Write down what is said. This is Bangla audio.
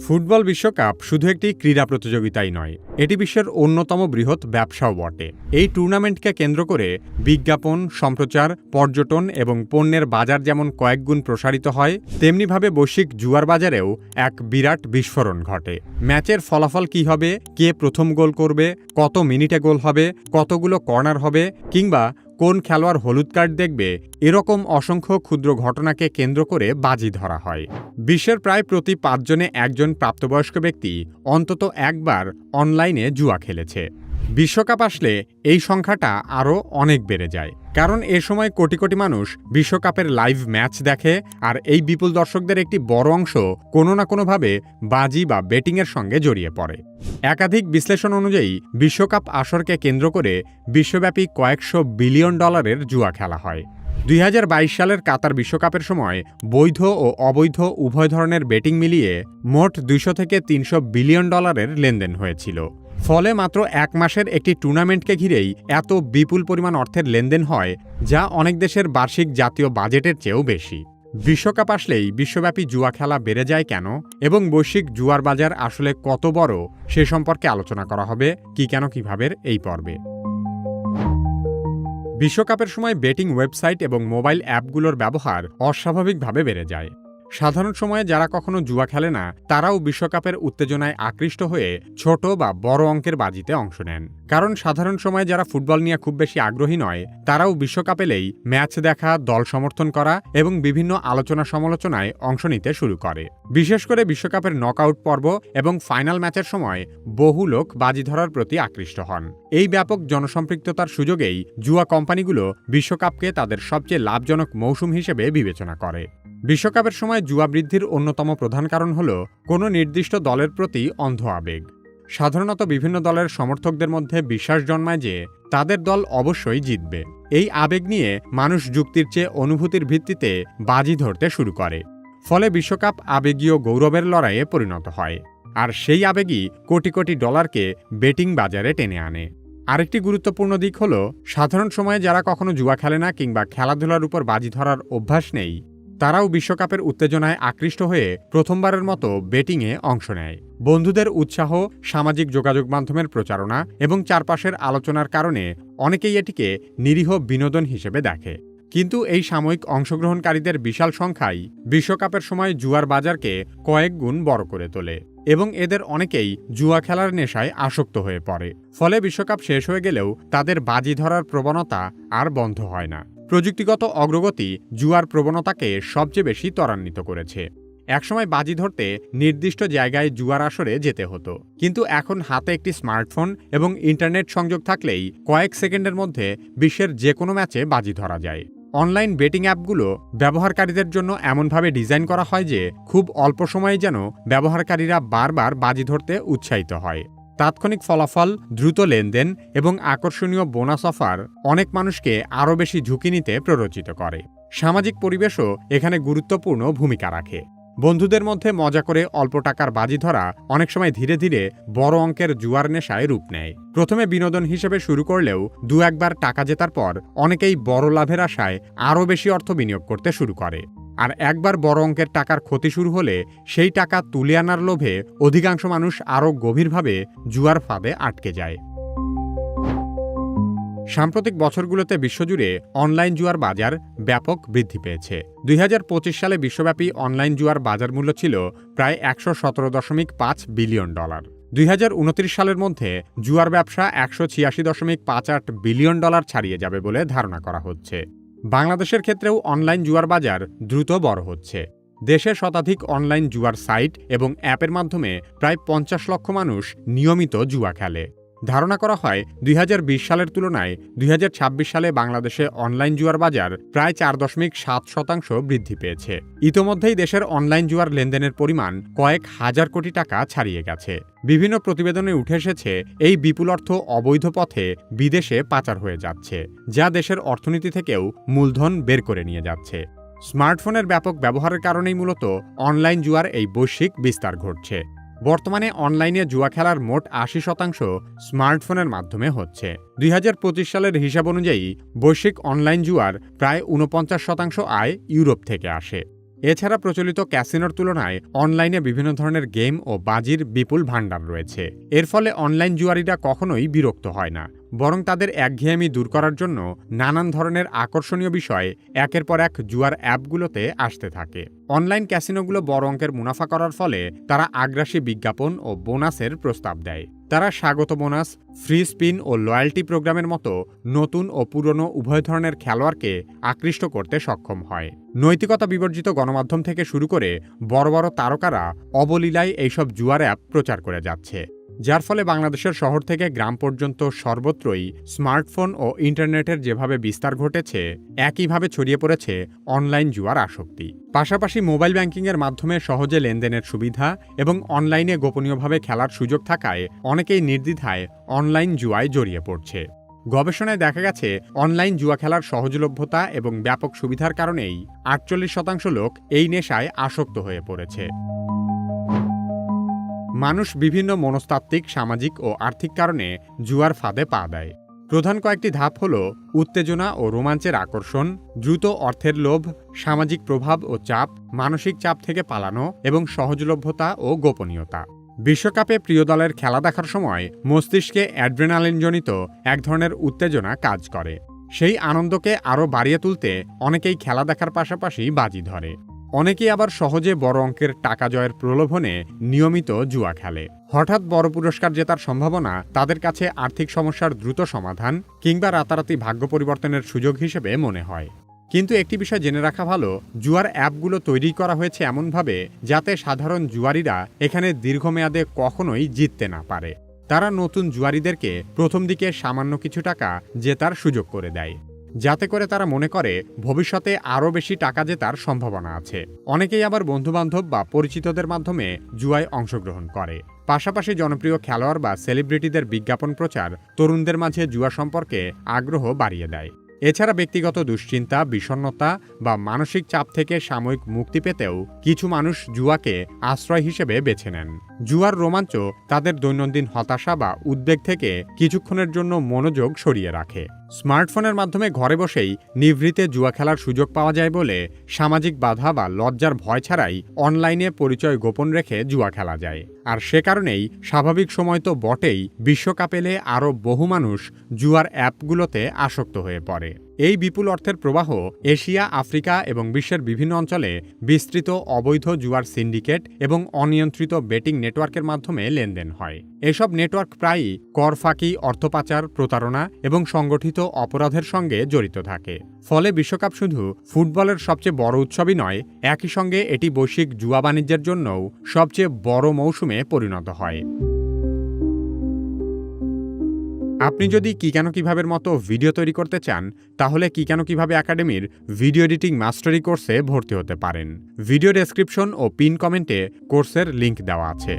ফুটবল বিশ্বকাপ শুধু একটি ক্রীড়া প্রতিযোগিতাই নয়, এটি বিশ্বের অন্যতম বৃহৎ ব্যবসাও বটে। এই টুর্নামেন্টকে কেন্দ্র করে বিজ্ঞাপন, সম্প্রচার, পর্যটন এবং পণ্যের বাজার যেমন কয়েকগুণ প্রসারিত হয়, তেমনিভাবে বৈশ্বিক জুয়ার বাজারেও এক বিরাট বিস্ফোরণ ঘটে। ম্যাচের ফলাফল কী হবে, কে প্রথম গোল করবে, কত মিনিটে গোল হবে, কতগুলো কর্নার হবে, কিংবা কোন খেলোয়াড় হলুদ কার্ড দেখবে, এরকম অসংখ্য ক্ষুদ্র ঘটনাকে কেন্দ্র করে বাজি ধরা হয়। বিশ্বের প্রায় প্রতি ৫ জনে একজন প্রাপ্তবয়স্ক ব্যক্তি অন্তত একবার অনলাইনে জুয়া খেলেছে। বিশ্বকাপ আসলে এই সংখ্যাটা আরও অনেক বেড়ে যায়, কারণ এ সময় কোটি কোটি মানুষ বিশ্বকাপের লাইভ ম্যাচ দেখে, আর এই বিপুল দর্শকদের একটি বড় অংশ কোনো না কোনোভাবে বাজি বা বেটিংয়ের সঙ্গে জড়িয়ে পড়ে। একাধিক বিশ্লেষণ অনুযায়ী বিশ্বকাপ আসরকে কেন্দ্র করে বিশ্বব্যাপী কয়েকশো বিলিয়ন ডলারের জুয়া খেলা হয়। ২০২২ সালের কাতার বিশ্বকাপের সময় বৈধ ও অবৈধ উভয় ধরনের বেটিং মিলিয়ে মোট ২০০ থেকে ৩০০ বিলিয়ন ডলারের লেনদেন হয়েছিল। ফলে মাত্র এক মাসের একটি টুর্নামেন্টকে ঘিরেই এত বিপুল পরিমাণ অর্থের লেনদেন হয়, যা অনেক দেশের বার্ষিক জাতীয় বাজেটের চেয়েও বেশি। বিশ্বকাপ আসলেই বিশ্বব্যাপী জুয়া খেলা বেড়ে যায় কেন, এবং বৈশ্বিক জুয়ার বাজার আসলে কত বড়, সে সম্পর্কে আলোচনা করা হবে কি কেন কিভাবে এই পর্বে। বিশ্বকাপের সময় বেটিং ওয়েবসাইট এবং মোবাইল অ্যাপগুলোর ব্যবহার অস্বাভাবিকভাবে বেড়ে যায়। সাধারণ সময়ে যারা কখনো জুয়া খেলে না, তারাও বিশ্বকাপের উত্তেজনায় আকৃষ্ট হয়ে ছোট বা বড় অঙ্কের বাজিতে অংশ নেন। কারণ সাধারণ সময়ে যারা ফুটবল নিয়ে খুব বেশি আগ্রহী নয়, তারাও বিশ্বকাপ এলেই ম্যাচ দেখা, দল সমর্থন করা এবং বিভিন্ন আলোচনা সমালোচনায় অংশ নিতে শুরু করে। বিশেষ করে বিশ্বকাপের নকআউট পর্ব এবং ফাইনাল ম্যাচের সময় বহু লোক বাজি ধরার প্রতি আকৃষ্ট হন। এই ব্যাপক জনসম্পৃক্ততার সুযোগেই জুয়া কোম্পানিগুলো বিশ্বকাপকে তাদের সবচেয়ে লাভজনক মৌসুম হিসেবে বিবেচনা করে। বিশ্বকাপের সময় জুয়া বৃদ্ধির অন্যতম প্রধান কারণ হল কোনো নির্দিষ্ট দলের প্রতি অন্ধ আবেগ। সাধারণত বিভিন্ন দলের সমর্থকদের মধ্যে বিশ্বাস জন্মায় যে তাদের দল অবশ্যই জিতবে। এই আবেগ নিয়ে মানুষ যুক্তির চেয়ে অনুভূতির ভিত্তিতে বাজি ধরতে শুরু করে। ফলে বিশ্বকাপ আবেগীয় গৌরবের লড়াইয়ে পরিণত হয়, আর সেই আবেগই কোটি কোটি ডলারকে বেটিং বাজারে টেনে আনে। আরেকটি গুরুত্বপূর্ণ দিক হল, সাধারণ সময়ে যারা কখনো জুয়া খেলে না কিংবা খেলাধুলার উপর বাজি ধরার অভ্যাস নেই, তারাও বিশ্বকাপের উত্তেজনায় আকৃষ্ট হয়ে প্রথমবারের মতো বেটিংয়ে অংশ নেয়। বন্ধুদের উৎসাহ, সামাজিক যোগাযোগ মাধ্যমের প্রচারণা এবং চারপাশের আলোচনার কারণে অনেকেই এটিকে নিরীহ বিনোদন হিসেবে দেখে। কিন্তু এই সাময়িক অংশগ্রহণকারীদের বিশাল সংখ্যাই বিশ্বকাপের সময় জুয়ার বাজারকে কয়েক গুণ বড় করে তোলে, এবং এদের অনেকেই জুয়া খেলার নেশায় আসক্ত হয়ে পড়ে। ফলে বিশ্বকাপ শেষ হয়ে গেলেও তাদের বাজি ধরার প্রবণতা আর বন্ধ হয় না। প্রযুক্তিগত অগ্রগতি জুয়ার প্রবণতাকে সবচেয়ে বেশি ত্বরান্বিত করেছে। একসময় বাজি ধরতে নির্দিষ্ট জায়গায় জুয়ার আসরে যেতে হতো, কিন্তু এখন হাতে একটি স্মার্টফোন এবং ইন্টারনেট সংযোগ থাকলেই কয়েক সেকেন্ডের মধ্যে বিশ্বের যে কোনো ম্যাচে বাজি ধরা যায়। অনলাইন বেটিং অ্যাপগুলো ব্যবহারকারীদের জন্য এমনভাবে ডিজাইন করা হয় যে খুব অল্প সময়ে যেন ব্যবহারকারীরা বারবার বাজি ধরতে উৎসাহিত হয়। তাৎক্ষণিক ফলাফল, দ্রুত লেনদেন এবং আকর্ষণীয় বোনাস অফার অনেক মানুষকে আরও বেশি ঝুঁকি নিতে প্ররোচিত করে। সামাজিক পরিবেশও এখানে গুরুত্বপূর্ণ ভূমিকা রাখে। বন্ধুদের মধ্যে মজা করে অল্প টাকার বাজি ধরা অনেক সময় ধীরে ধীরে বড় অঙ্কের জুয়ার নেশায় রূপ নেয়। প্রথমে বিনোদন হিসেবে শুরু করলেও দু একবার টাকা জেতার পর অনেকেই বড় লাভের আশায় আরও বেশি অর্থ বিনিয়োগ করতে শুরু করে। আর একবার বড় অঙ্কের টাকার ক্ষতি শুরু হলে সেই টাকা তুলে আনার লোভে অধিকাংশ মানুষ আরও গভীরভাবে জুয়ার ফাঁদে আটকে যায়। সাম্প্রতিক বছরগুলোতে বিশ্বজুড়ে অনলাইন জুয়ার বাজার ব্যাপক বৃদ্ধি পেয়েছে। ২০২৫ সালে বিশ্বব্যাপী অনলাইন জুয়ার বাজার মূল্য ছিল প্রায় ১১৭.৫ বিলিয়ন ডলার। ২০২৯ সালের মধ্যে জুয়ার ব্যবসা ১৮৬.৫৮ বিলিয়ন ডলার ছাড়িয়ে যাবে বলে ধারণা করা হচ্ছে। বাংলাদেশের ক্ষেত্রেও অনলাইন জুয়ার বাজার দ্রুত বড় হচ্ছে। দেশে শতাধিক অনলাইন জুয়ার সাইট এবং অ্যাপের মাধ্যমে প্রায় ৫০ লক্ষ মানুষ নিয়মিত জুয়া খেলে। ধারণা করা হয় ২০২০ সালের তুলনায় ২০২৬ সালে বাংলাদেশে অনলাইন জুয়ার বাজার প্রায় ৪.৭% বৃদ্ধি পেয়েছে। ইতোমধ্যেই দেশের অনলাইন জুয়ার লেনদেনের পরিমাণ কয়েক হাজার কোটি টাকা ছাড়িয়ে গেছে। বিভিন্ন প্রতিবেদনে উঠে এসেছে এই বিপুল অর্থ অবৈধ পথে বিদেশে পাচার হয়ে যাচ্ছে, যা দেশের অর্থনীতি থেকেও মূলধন বের করে নিয়ে যাচ্ছে। স্মার্টফোনের ব্যাপক ব্যবহারের কারণেই মূলত অনলাইন জুয়ার এই বৈশ্বিক বিস্তার ঘটছে। বর্তমানে অনলাইনে জুয়া খেলার মোট ৮০% স্মার্টফোনের মাধ্যমে হচ্ছে। ২০২৫ সালের হিসাব অনুযায়ী বৈশ্বিক অনলাইন জুয়ার প্রায় ৪৯% আয় ইউরোপ থেকে আসে। এছাড়া প্রচলিত ক্যাসিনোর তুলনায় অনলাইনে বিভিন্ন ধরনের গেম ও বাজির বিপুল ভাণ্ডার রয়েছে। এর ফলে অনলাইন জুয়ারিরা কখনোই বিরক্ত হয় না, বরং তাদের একঘেয়েমি দূর করার জন্য নানান ধরনের আকর্ষণীয় বিষয় একের পর এক জুয়ার অ্যাপগুলোতে আসতে থাকে। অনলাইন ক্যাসিনোগুলো বড় অঙ্কের মুনাফা করার ফলে তারা আগ্রাসী বিজ্ঞাপন ও বোনাসের প্রস্তাব দেয়। তারা স্বাগত বোনাস, ফ্রি স্পিন ও লয়্যাল্টি প্রোগ্রামের মতো নতুন ও পুরনো উভয় ধরনের খেলোয়াড়কে আকৃষ্ট করতে সক্ষম হয়। নৈতিকতা বিবর্জিত গণমাধ্যম থেকে শুরু করে বড় বড় তারকারা অবলীলায় এইসব জুয়ার অ্যাপ প্রচার করে যাচ্ছে, যার ফলে বাংলাদেশের শহর থেকে গ্রাম পর্যন্ত সর্বত্রই স্মার্টফোন ও ইন্টারনেটের যেভাবে বিস্তার ঘটেছে, একইভাবে ছড়িয়ে পড়েছে অনলাইন জুয়ার আসক্তি। পাশাপাশি মোবাইল ব্যাংকিংয়ের মাধ্যমে সহজে লেনদেনের সুবিধা এবং অনলাইনে গোপনীয়ভাবে খেলার সুযোগ থাকায় অনেকেই নির্দ্বিধায় অনলাইন জুয়ায় জড়িয়ে পড়ছে। গবেষণায় দেখা গেছে, অনলাইন জুয়া খেলার সহজলভ্যতা এবং ব্যাপক সুবিধার কারণেই 48% লোক এই নেশায় আসক্ত হয়ে পড়েছে। মানুষ বিভিন্ন মনস্তাত্ত্বিক, সামাজিক ও আর্থিক কারণে জুয়ার ফাঁদে পা দেয়। প্রধান কয়েকটি ধাপ হল উত্তেজনা ও রোমাঞ্চের আকর্ষণ, দ্রুত অর্থের লোভ, সামাজিক প্রভাব ও চাপ, মানসিক চাপ থেকে পালানো এবং সহজলভ্যতা ও গোপনীয়তা। বিশ্বকাপে প্রিয় দলের খেলা দেখার সময় মস্তিষ্কে অ্যাড্রেনালিনজনিত এক ধরনের উত্তেজনা কাজ করে। সেই আনন্দকে আরও বাড়িয়ে তুলতে অনেকেই খেলা দেখার পাশাপাশি বাজি ধরে। অনেকেই আবার সহজে বড় অঙ্কের টাকা জয়ের প্রলোভনে নিয়মিত জুয়া খেলে। হঠাৎ বড় পুরস্কার জেতার সম্ভাবনা তাদের কাছে আর্থিক সমস্যার দ্রুত সমাধান কিংবা রাতারাতি ভাগ্য পরিবর্তনের সুযোগ হিসেবে মনে হয়। কিন্তু একটি বিষয় জেনে রাখা ভালো, জুয়ার অ্যাপগুলো তৈরি করা হয়েছে এমনভাবে যাতে সাধারণ জুয়ারিরা এখানে দীর্ঘমেয়াদে কখনোই জিততে না পারে। তারা নতুন জুয়ারিদেরকে প্রথম দিকে সামান্য কিছু টাকা জেতার সুযোগ করে দেয়, যাতে করে তারা মনে করে ভবিষ্যতে আরও বেশি টাকা জেতার সম্ভাবনা আছে। অনেকেই আবার বন্ধুবান্ধব বা পরিচিতদের মাধ্যমে জুয়ায় অংশগ্রহণ করে। পাশাপাশি জনপ্রিয় খেলোয়াড় বা সেলিব্রিটিদের বিজ্ঞাপন প্রচার তরুণদের মাঝে জুয়া সম্পর্কে আগ্রহ বাড়িয়ে দেয়। এছাড়া ব্যক্তিগত দুশ্চিন্তা, বিষণ্ণতা বা মানসিক চাপ থেকে সাময়িক মুক্তি পেতেও কিছু মানুষ জুয়াকে আশ্রয় হিসেবে বেছে নেন। জুয়ার রোমাঞ্চ তাদের দৈনন্দিন হতাশা বা উদ্বেগ থেকে কিছুক্ষণের জন্য মনোযোগ সরিয়ে রাখে। স্মার্টফোনের মাধ্যমে ঘরে বসেই নিভৃতে জুয়া খেলার সুযোগ পাওয়া যায় বলে সামাজিক বাধা বা লজ্জার ভয় ছাড়াই অনলাইনে পরিচয় গোপন রেখে জুয়া খেলা যায়। আর সে কারণেই স্বাভাবিক সময় তো বটেই, বিশ্বকাপ এলে আরও বহু মানুষ জুয়ার অ্যাপগুলোতে আসক্ত হয়ে পড়ে। এই বিপুল অর্থের প্রবাহ এশিয়া, আফ্রিকা এবং বিশ্বের বিভিন্ন অঞ্চলে বিস্তৃত অবৈধ জুয়ার সিন্ডিকেট এবং অনিয়ন্ত্রিত বেটিং নেটওয়ার্কের মাধ্যমে লেনদেন হয়। এসব নেটওয়ার্ক প্রায়ই কর ফাঁকি, অর্থ পাচার, প্রতারণা এবং সংগঠিত অপরাধের সঙ্গে জড়িত থাকে। ফলে বিশ্বকাপ শুধু ফুটবলের সবচেয়ে বড় উৎসবই নয়, একই সঙ্গে এটি বৈশ্বিক জুয়া বাণিজ্যের জন্যও সবচেয়ে বড় মৌসুমে পরিণত হয়। আপনি যদি কি কেন কিভাবের মতো ভিডিও তৈরি করতে চান, তাহলে কি কেন কিভাবে একাডেমির ভিডিও এডিটিং মাস্টারি কোর্সে ভর্তি হতে পারেন। ভিডিও ডেসক্রিপশন ও পিন কমেন্টে কোর্সের লিংক দেওয়া আছে।